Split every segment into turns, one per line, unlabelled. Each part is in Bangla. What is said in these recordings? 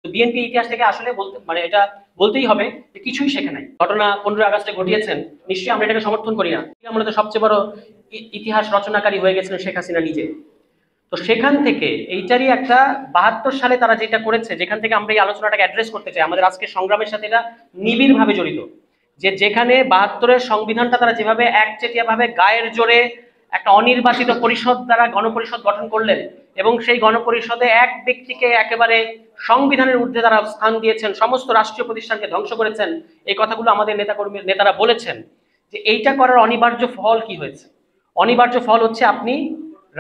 বিএনপি ইতিহাস থেকে আসলে বলতে মানে এটা বলতেই হবে যে কিছুই শেখে নাই। ঘটনা 15 আগস্টে ঘটিয়েছেন, নিশ্চয়ই আমরা এটাকে সমর্থন করি না। আমরা তো সবচেয়ে বড় ইতিহাস রচনাকারী হয়ে গেছিলেন শেখ হাসিনা নিজে। তো সেখান থেকে এইটারই একটা 72 সালে তারা যেটা করেছে, যেখান থেকে আমরা এই আলোচনাটাকে অ্যাড্রেস করতে চাই, আমাদের আজকে সংগ্রামের সাথে এটা নিবিড় ভাবে জড়িত। যে যেখানে 72-এর সংবিধানটা তারা যেভাবে একচেটিয়া ভাবে গায়ের জোরে একটা অনির্বাচিত পরিষদ দ্বারা গণপরিষদ গঠন করলেন, এবং সেই গণপরিষদে এক ব্যক্তিকে একেবারে সংবিধানের ঊর্ধ্বে তারা স্থান দিয়েছেন, সমস্ত রাষ্ট্রীয় প্রতিষ্ঠানকে ধ্বংস করেছেন। এই কথাগুলো আমাদের নেতারা বলেছেন। যে এইটা করার অনিবার্য ফল কি হয়েছে? অনিবার্য ফল হচ্ছে আপনি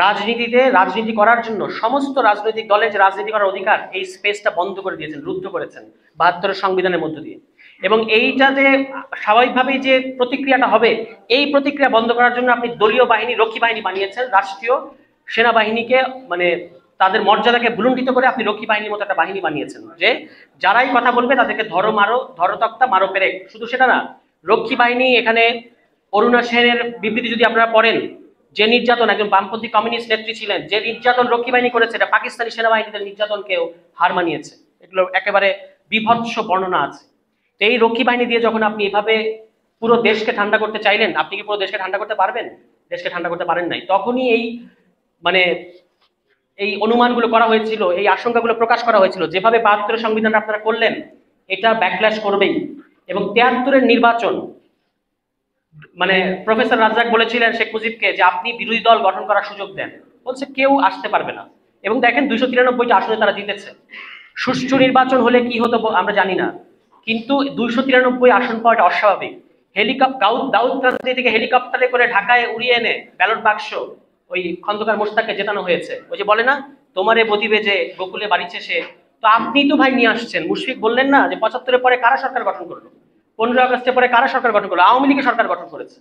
রাজনীতিতে রাজনীতি করার জন্য সমস্ত রাজনৈতিক দলে যে রাজনীতি করার অধিকার, এই স্পেসটা বন্ধ করে দিয়েছেন, রুদ্ধ করেছেন 72-এর সংবিধানের মধ্য দিয়ে। এবং এইটা যে স্বাভাবিকভাবেই যে প্রতিক্রিয়াটা হবে, এই প্রতিক্রিয়া বন্ধ করার জন্য আপনি দলীয় বাহিনী, রক্ষী বাহিনী বানিয়েছেন, রাষ্ট্রীয় সেনাবাহিনীকে মানে তাদের মর্যাদাকে ভুলুণ্ঠিত করে আপনি রক্ষী বাহিনীর মতো একটা বাহিনী বানিয়েছেন, যে যারাই কথা বলবে তাদেরকে ধরো মারো, ধরো তক্তা মারো পেরেক। শুধু সেটা না, রক্ষী বাহিনী এখানে অরুণা সেনের বিবৃতি যদি আপনারা পড়েন, যে নির্যাতন একজন বামপন্থী কমিউনিস্ট নেত্রী ছিলেন, যে নির্যাতন রক্ষী বাহিনী করেছে, এটা পাকিস্তানি সেনাবাহিনীদের নির্যাতনকেও হার মানিয়েছে। এগুলো একেবারে বিভৎস বর্ণনা আছে। তো এই রক্ষী বাহিনী দিয়ে যখন আপনি এভাবে পুরো দেশকে ঠান্ডা করতে চাইলেন, আপনি কি পুরো দেশকে ঠান্ডা করতে পারবেন? দেশকে ঠান্ডা করতে পারেন নাই। তখনই এই মানে এই অনুমানগুলো করা হয়েছিল, এই আশঙ্কাগুলো প্রকাশ করা হয়েছিল, যেভাবে 72-এর সংবিধান আপনারা করলেন এটা ব্যাকল্যাশ করবেই। এবং 73-এর নির্বাচন, মানে প্রফেসর রাজ্জাক বলেছিলেন শেখ মুজিবকে যে আপনি বিরোধী দল গঠন করার সুযোগ দেন, বলছে কেউ আসতে পারবে না। এবং দেখেন 293টা আসনে তারা জিতেছে। সুষ্ঠু নির্বাচন হলে কি হতো আমরা জানি না, কিন্তু 293 আসন পাওয়াটা অস্বাভাবিক। দাউদকান্দি থেকে হেলিকপ্টারে করে ঢাকায় উড়িয়ে এনে ব্যালট বাক্স ওই খন্দকার মোশতাককে জেতানো হয়েছে। ওই যে বলে না, তোমারে বদিবে যে গোকুলে বাড়িছে সে, তো আপনি তো ভাই নিয়ে আসছেন। মুশফিক বললেন না যে 75-এর পরে কারা সরকার গঠন করলো, 15 আগস্টের পরে কারা সরকার গঠন করলো? আওয়ামী লীগের সরকার গঠন করেছে।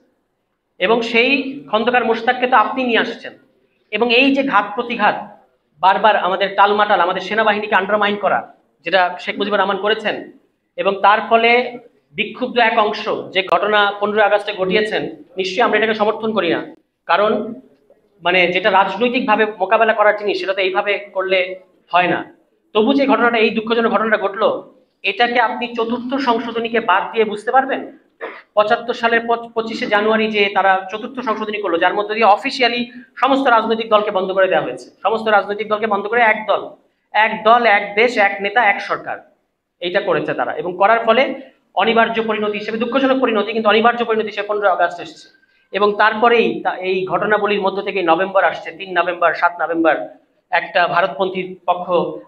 এবং সেই খন্দকার মোশতাককে তো আপনি নিয়ে আসছেন। এবং এই যে ঘাত প্রতিঘাত, বারবার আমাদের টালমাটাল, আমাদের সেনাবাহিনীকে আন্ডারমাইন করা, যেটা শেখ মুজিবুর রহমান করেছেন, এবং তার ফলে বিক্ষুব্ধ এক অংশ যে ঘটনা 15 আগস্টে ঘটিয়েছেন, নিশ্চয়ই আমরা এটাকে সমর্থন করি না। কারণ মানে যেটা রাজনৈতিকভাবে মোকাবেলা করার জিনিস, সেটা তো এইভাবে করলে হয় না। তবু যে ঘটনাটা, এই দুঃখজনক ঘটনাটা ঘটলো, এটাকে আপনি চতুর্থ সংশোধনীকে বাদ দিয়ে বুঝতে পারবেন? 75 সালের 25শে জানুয়ারি যে তারা চতুর্থ সংশোধনী করলো, যার মধ্যে দিয়ে অফিসিয়ালি সমস্ত রাজনৈতিক দলকে বন্ধ করে দেওয়া হয়েছে, সমস্ত রাজনৈতিক দলকে বন্ধ করে এক দল, এক দল, এক দেশ, এক নেতা, এক সরকার, এইটা করেছে তারা। এবং করার ফলে অনিবার্য পরিণতি হিসেবে, দুঃখজনক পরিণতি কিন্তু অনিবার্য পরিণতি হিসেবে 15 আগস্ট এসেছে। এবং তারপরেই এই ঘটনাবলীর মধ্য থেকে নভেম্বর আসছে, 3 নভেম্বর, 7 নভেম্বর, একটা ভারতপন্থী পক্ষ,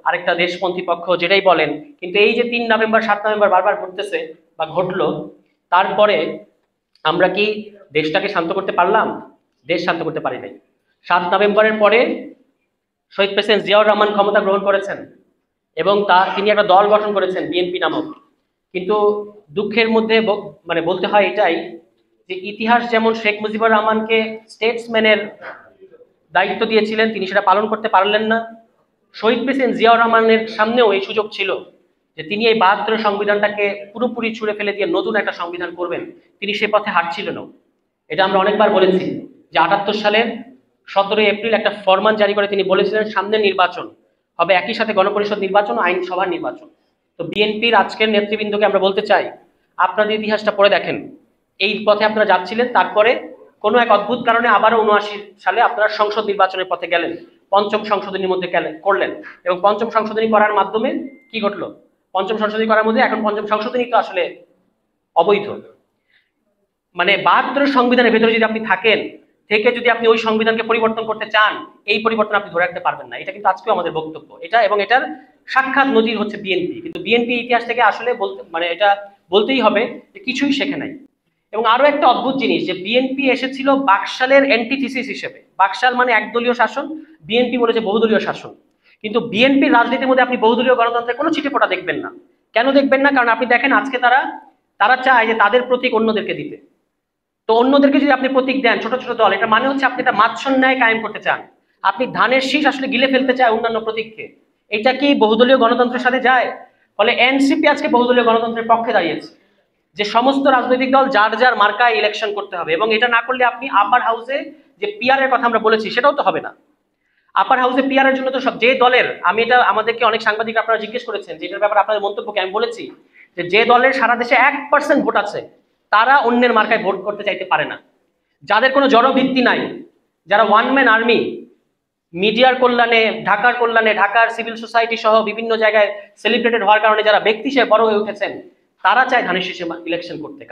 আরেকটা দেশপন্থী পক্ষ, যেটাই বলেন। কিন্তু এই যে 3 নভেম্বর, 7 নভেম্বর বারবার ঘটতেছে বা ঘটলো, তারপরে আমরা কি দেশটাকে শান্ত করতে পারলাম? দেশ শান্ত করতে পারি নাই। 7 নভেম্বরের পরে শহীদ প্রেসিডেন্ট জিয়াউর রহমান ক্ষমতা গ্রহণ করেছেন, এবং তিনি একটা দল গঠন করেছেন বিএনপি নামক। কিন্তু দুঃখের মধ্যে মানে বলতে হয় এটাই, যে ইতিহাস যেমন শেখ মুজিবুর রহমানকে স্টেটসম্যানের দায়িত্ব দিয়েছিলেন, তিনি সেটা পালন করতে পারলেন না। শহীদ প্রেসিডেন্ট জিয়াউর রহমানের সামনেও এই সুযোগ ছিল যে তিনি এই 72-এর সংবিধানটাকে পুরোপুরি ছুঁড়ে ফেলে দিয়ে নতুন একটা সংবিধান করবেন, তিনি সে পথে হাঁটছিলেন। এটা আমরা অনেকবার বলেছি যে 78 সালের 17 এপ্রিল একটা ফরমান জারি করে তিনি বলেছিলেন সামনে নির্বাচন হবে একই সাথে গণপরিষদ নির্বাচন ও আইনসভার নির্বাচন। তো বিএনপির আজকের নেতৃবৃন্দকে আমরা বলতে চাই, আপনাদের ইতিহাসটা পড়ে দেখেন, এই পথে আপনারা যাচ্ছিলেন, তারপরে কোনো এক অদ্ভুত কারণে আবারও 79 সালে আপনারা সংসদ নির্বাচনের পথে গেলেন, পঞ্চম সংশোধনীর মধ্যে করলেন। এবং পঞ্চম সংশোধনী করার মাধ্যমে কি ঘটলো? পঞ্চম সংশোধনী করার মধ্যে এখন পঞ্চম সংশোধনী তো আসলে অবৈধ। মানে 72-এর সংবিধানের ভেতরে যদি আপনি থাকেন, থেকে যদি আপনি ওই সংবিধানকে পরিবর্তন করতে চান, এই পরিবর্তন আপনি ধরে রাখতে পারবেন না। এটা কিন্তু আজকেও আমাদের বক্তব্য এটা, এবং এটার সাক্ষাৎ নজির হচ্ছে বিএনপি। কিন্তু বিএনপি ইতিহাস থেকে আসলে মানে এটা বলতেই হবে যে কিছুই শেখে নাই। এবং আরো একটা অদ্ভুত জিনিস, যে বিএনপি এসেছিল বাকশালের অ্যান্টিথিসিস হিসেবে। বাকশাল মানে একদলীয় শাসন, বিএনপি বলেছে বহুদলীয় শাসন। কিন্তু বিএনপির রাজনীতির মধ্যে আপনি বহুদলীয় গণতন্ত্রের কোনো ছিটেফোঁটা দেখবেন না। কেন দেখবেন না? কারণ আপনি দেখেন আজকে তারা চায় যে তাদের প্রতীক অন্যদেরকে দিতে। তো অন্যদেরকে যদি আপনি প্রতীক দেন, ছোট ছোট দল, এটা মানে হচ্ছে আপনি একটা মাৎসর ন্যায় কায়েম করতে চান। আপনি ধানের শীষ আসলে গিলে ফেলতে চায় অন্যান্য প্রতীককে। এটা কি বহুদলীয় গণতন্ত্রের সাথে যায়? ফলে এনসিপি আজকে বহুদলীয় গণতন্ত্রের পক্ষে দাঁড়িয়েছে, যে সমস্ত রাজনৈতিক দল যার যার মার্কায় ইলেকশন করতে হবে, এবং এটা না করলে আপনি আপার হাউসে যে পিআর এর কথা আমরা বলেছি সেটাও তো হবে না। আপার হাউসে পিআর এর জন্য তো সব যে দলের, আমি এটা আমাদেরকে অনেক সাংবাদিক আপনারা জিজ্ঞেস করেছেন যে এটার ব্যাপারে আপনাদের মন্তব্যকে, আমি বলেছি যে দলের সারা দেশে 1% ভোট আছে তারা অন্যের মার্কায় ভোট করতে চাইতে পারে না। যাদের কোনো জড় ভিত্তি নাই, যারা ওয়ান ম্যান আর্মি, মিডিয়ার কল্যাণে, ঢাকার কল্যাণে, ঢাকার সিভিল সোসাইটি সহ বিভিন্ন জায়গায় সেলিব্রেটেড হওয়ার কারণে যারা ব্যক্তি হিসেবে বড় হয়ে উঠেছেন, তারা চায় ধানের শীষে ইলেকশন করতে।